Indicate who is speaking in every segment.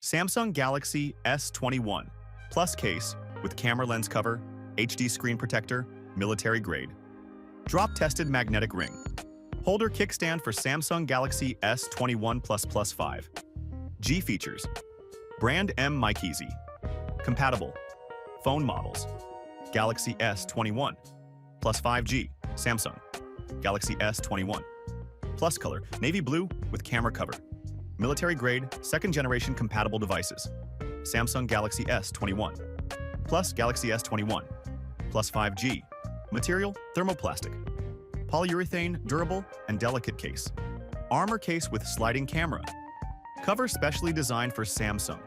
Speaker 1: Samsung Galaxy S21 Plus case with camera lens cover, HD screen protector, military grade. Drop-tested magnetic ring. Holder kickstand for Samsung Galaxy S21 Plus 5. G features. Brand M MAIKEZI. Compatible. Phone models. Galaxy S21 Plus 5G, Samsung. Galaxy S21 Plus color, navy blue with camera cover. Military grade, second generation compatible devices. Samsung Galaxy S21 Plus Galaxy S21 Plus 5G. Material, thermoplastic. Polyurethane, durable and delicate case. Armor case with sliding camera. Cover specially designed for Samsung.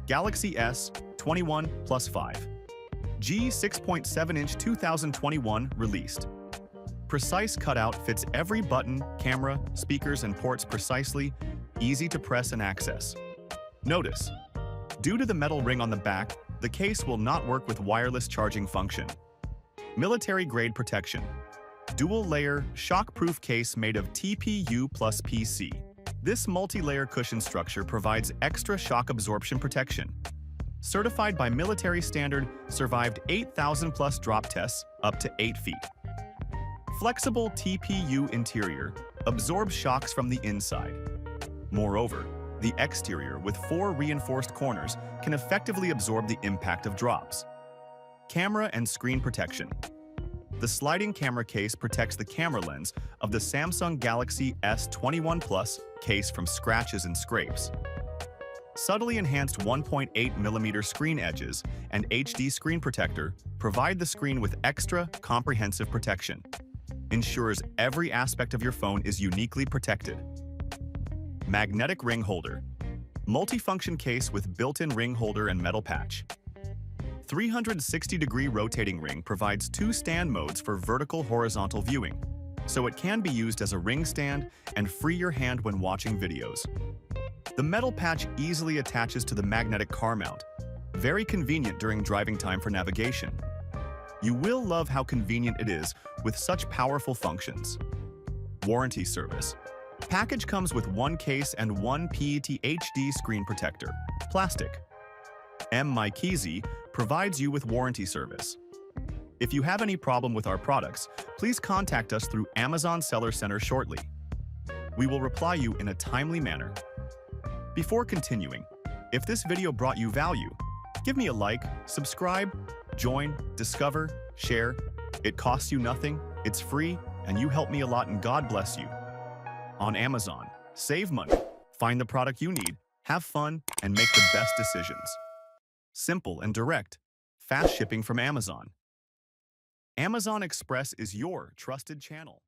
Speaker 1: Galaxy S21 Plus 5. G 6.7-inch 2021 released. Precise cutout fits every button, camera, speakers, and ports precisely, easy to press and access. Notice, due to the metal ring on the back, the case will not work with wireless charging function. Military-grade protection. Dual-layer, shockproof case made of TPU PC. This multi-layer cushion structure provides extra shock absorption protection. Certified by military standard, survived 8,000+ drop tests up to 8 feet. Flexible TPU interior absorbs shocks from the inside. Moreover, the exterior with 4 reinforced corners can effectively absorb the impact of drops. Camera and screen protection. The sliding camera case protects the camera lens of the Samsung Galaxy S21 Plus case from scratches and scrapes. Subtly enhanced 1.8mm screen edges and HD screen protector provide the screen with extra comprehensive protection. Ensures every aspect of your phone is uniquely protected. Magnetic ring holder. Multifunction case with built-in ring holder and metal patch. 360-degree rotating ring provides 2 stand modes for vertical-horizontal viewing, so it can be used as a ring stand and free your hand when watching videos. The metal patch easily attaches to the magnetic car mount, very convenient during driving time for navigation. You will love how convenient it is with such powerful functions. Warranty service. Package comes with 1 case and 1 PET HD screen protector. Plastic. M MAIKEZI provides you with warranty service. If you have any problem with our products, please contact us through Amazon Seller Center shortly. We will reply you in a timely manner. Before continuing, if this video brought you value, give me a like, subscribe, join, discover, share. It costs you nothing, it's free, and you help me a lot and God bless you. On Amazon, save money, find the product you need, have fun, and make the best decisions. Simple and direct, fast shipping from Amazon. Amazon Express is your trusted channel.